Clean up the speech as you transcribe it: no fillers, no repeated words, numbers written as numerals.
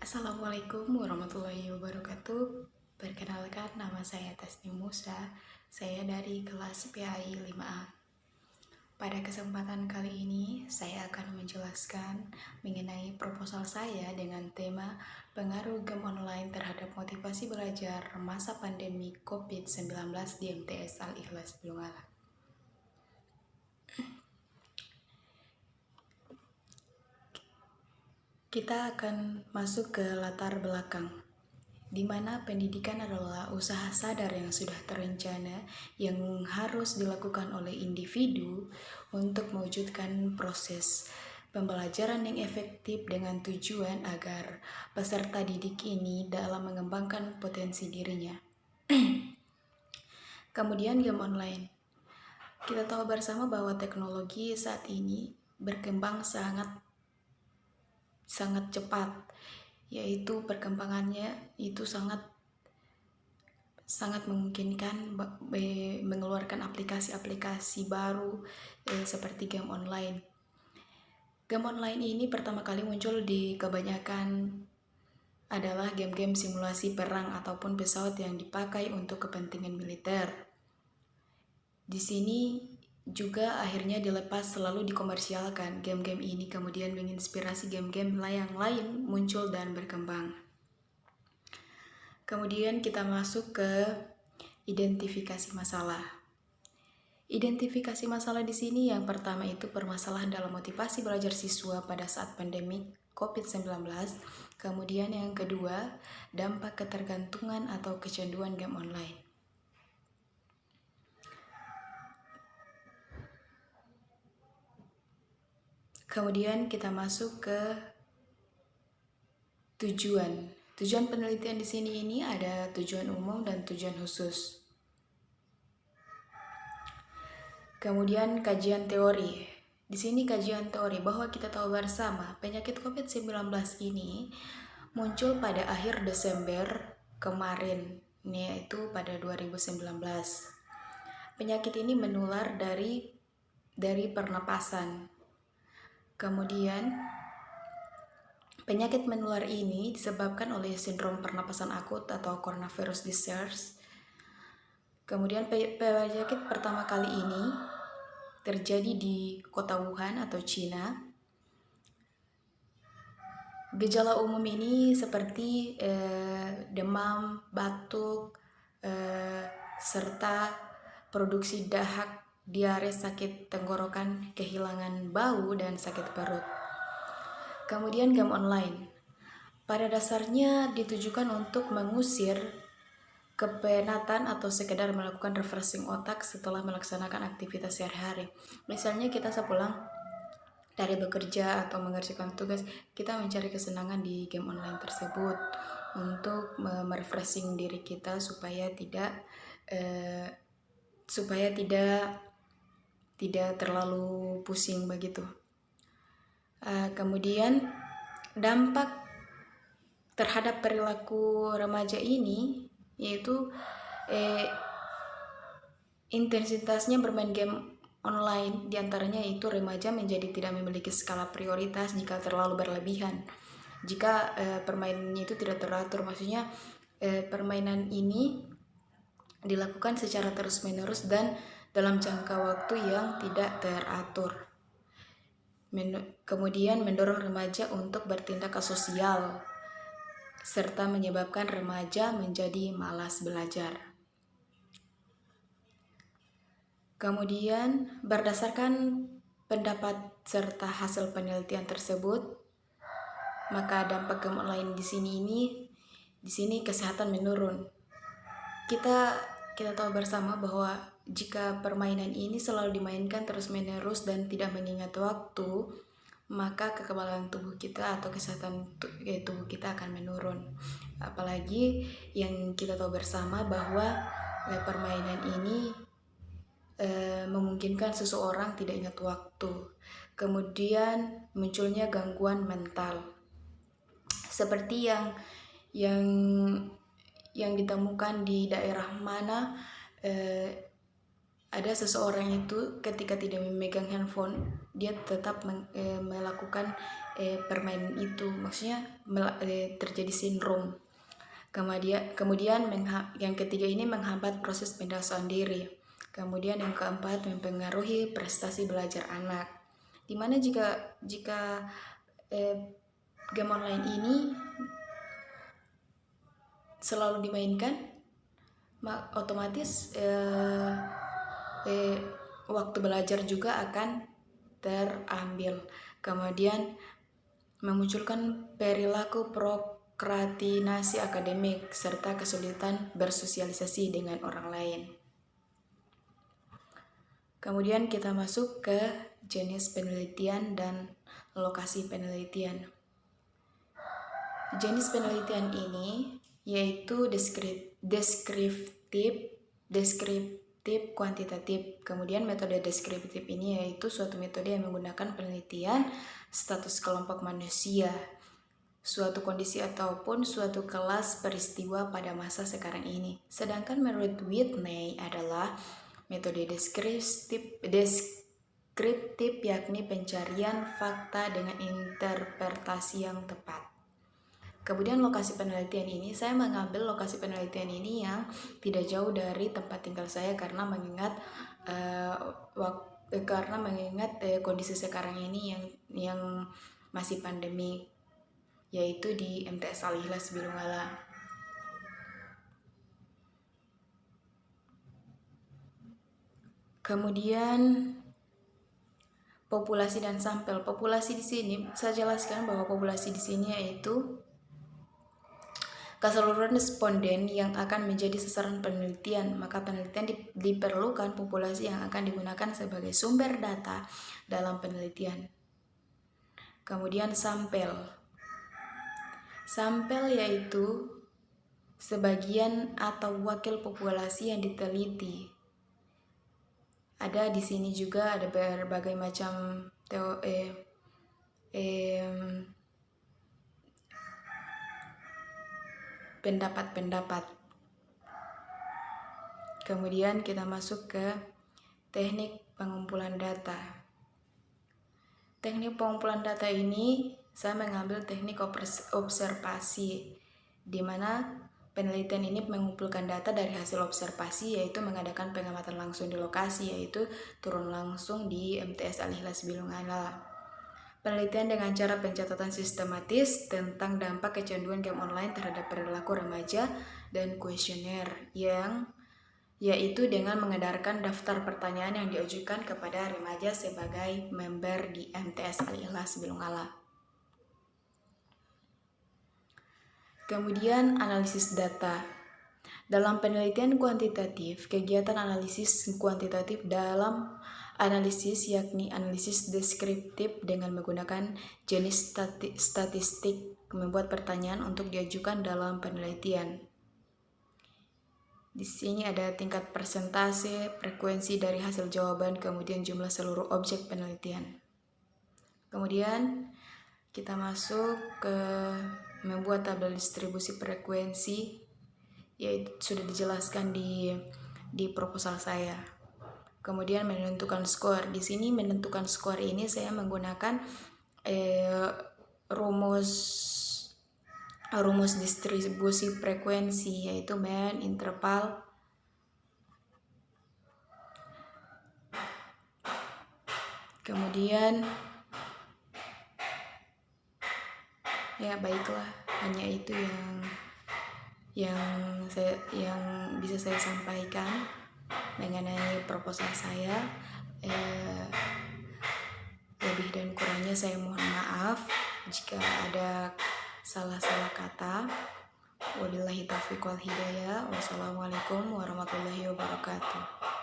Assalamualaikum warahmatullahi wabarakatuh. Perkenalkan, nama saya Tasnim Musa. Saya dari kelas PAI 5A. Pada kesempatan kali ini, saya akan menjelaskan mengenai proposal saya dengan tema pengaruh game online terhadap motivasi belajar masa pandemi COVID-19 di MTS Al-Ikhlas Bulungalah. Kita akan masuk ke latar belakang, di mana pendidikan adalah usaha sadar yang sudah terencana yang harus dilakukan oleh individu untuk mewujudkan proses pembelajaran yang efektif dengan tujuan agar peserta didik ini dalam mengembangkan potensi dirinya. Kemudian game online. Kita tahu bersama bahwa teknologi saat ini berkembang sangat cepat, yaitu perkembangannya itu sangat memungkinkan mengeluarkan aplikasi-aplikasi baru seperti game online. Game online ini pertama kali muncul di kebanyakan adalah game-game simulasi perang ataupun pesawat yang dipakai untuk kepentingan militer. Di sini juga akhirnya dilepas selalu dikomersialkan. Game-game ini kemudian menginspirasi game-game yang lain muncul dan berkembang. Kemudian kita masuk ke identifikasi masalah. Identifikasi masalah di sini yang pertama itu permasalahan dalam motivasi belajar siswa pada saat pandemi COVID-19. Kemudian yang kedua, dampak ketergantungan atau kecanduan game online. Kemudian kita masuk ke tujuan. Tujuan penelitian di sini ini ada tujuan umum dan tujuan khusus. Kemudian kajian teori. Di sini kajian teori bahwa kita tahu bersama penyakit COVID-19 ini muncul pada akhir Desember kemarin, yaitu pada 2019. Penyakit ini menular dari pernapasan. Kemudian penyakit menular ini disebabkan oleh sindrom pernapasan akut atau coronavirus disease. Kemudian penyakit pertama kali ini terjadi di kota Wuhan atau Cina. Gejala umum ini seperti demam, batuk, serta produksi dahak, diare, sakit tenggorokan, kehilangan bau, dan sakit perut. Kemudian game online. Pada dasarnya ditujukan untuk mengusir kepenatan atau sekedar melakukan refreshing otak setelah melaksanakan aktivitas sehari-hari. Misalnya kita sepulang dari bekerja atau mengerjakan tugas, kita mencari kesenangan di game online tersebut untuk merefreshing diri kita supaya tidak terlalu pusing begitu. Kemudian dampak terhadap perilaku remaja ini yaitu intensitasnya bermain game online, diantaranya itu remaja menjadi tidak memiliki skala prioritas jika terlalu berlebihan. Jika permainannya itu tidak teratur, maksudnya permainan ini dilakukan secara terus-menerus dan dalam jangka waktu yang tidak teratur. Kemudian mendorong remaja untuk bertindak asosial serta menyebabkan remaja menjadi malas belajar. Kemudian berdasarkan pendapat serta hasil penelitian tersebut, maka dampak game online di sini kesehatan menurun. Kita tahu bersama bahwa jika permainan ini selalu dimainkan terus-menerus dan tidak mengingat waktu, maka kekebalan tubuh kita atau kesehatan tubuh kita akan menurun. Apalagi yang kita tahu bersama bahwa permainan ini memungkinkan seseorang tidak ingat waktu. Kemudian munculnya gangguan mental seperti yang ditemukan di daerah mana ada seseorang itu ketika tidak memegang handphone, dia tetap melakukan permainan itu, maksudnya terjadi sindrom. Kemudian yang ketiga ini menghambat proses pendewasaan diri. Kemudian yang keempat mempengaruhi prestasi belajar anak. Dimana jika game online ini selalu dimainkan, otomatis waktu belajar juga akan terambil. Kemudian memunculkan perilaku prokrastinasi akademik serta kesulitan bersosialisasi dengan orang lain. Kemudian kita masuk ke jenis penelitian dan lokasi penelitian. Jenis penelitian ini yaitu deskriptif, kuantitatif. Kemudian metode deskriptif ini yaitu suatu metode yang menggunakan penelitian status kelompok manusia, suatu kondisi ataupun suatu kelas peristiwa pada masa sekarang ini. Sedangkan menurut Whitney adalah metode deskriptif yakni pencarian fakta dengan interpretasi yang tepat. Kemudian lokasi penelitian ini, saya mengambil lokasi penelitian ini yang tidak jauh dari tempat tinggal saya karena mengingat kondisi sekarang ini yang masih pandemi, yaitu di MTS Al-Ikhlas Bilungala. Kemudian populasi dan sampel. Populasi di sini saya jelaskan bahwa populasi di sini yaitu keseluruhan responden yang akan menjadi sasaran penelitian. Maka penelitian diperlukan populasi yang akan digunakan sebagai sumber data dalam penelitian. Kemudian sampel. Sampel yaitu sebagian atau wakil populasi yang diteliti. Ada di sini juga ada berbagai macam pendapat. Kemudian kita masuk ke teknik pengumpulan data. Teknik pengumpulan data ini saya mengambil teknik observasi, di mana penelitian ini mengumpulkan data dari hasil observasi, yaitu mengadakan pengamatan langsung di lokasi, yaitu turun langsung di MTS Al-Ikhlas Bilungala. Penelitian dengan cara pencatatan sistematis tentang dampak kecanduan game online terhadap perilaku remaja dan kuesioner yaitu dengan mengedarkan daftar pertanyaan yang diajukan kepada remaja sebagai member di MTS Al-Ikhlas Bilungala. Kemudian analisis data. Dalam penelitian kuantitatif, kegiatan analisis kuantitatif dalam analisis yakni analisis deskriptif dengan menggunakan jenis statistik, membuat pertanyaan untuk diajukan dalam penelitian. Di sini ada tingkat persentase, frekuensi dari hasil jawaban, kemudian jumlah seluruh objek penelitian. Kemudian kita masuk ke membuat tabel distribusi frekuensi, yaitu sudah dijelaskan di proposal saya. Kemudian menentukan skor. Di sini menentukan skor ini saya menggunakan rumus distribusi frekuensi, yaitu mean, interval, kemudian ya baiklah, hanya itu yang bisa saya sampaikan mengenai proposal saya. Lebih dan kurangnya saya mohon maaf jika ada salah-salah kata. Wabillahi taufiq wal hidayah. Wassalamualaikum warahmatullahi wabarakatuh.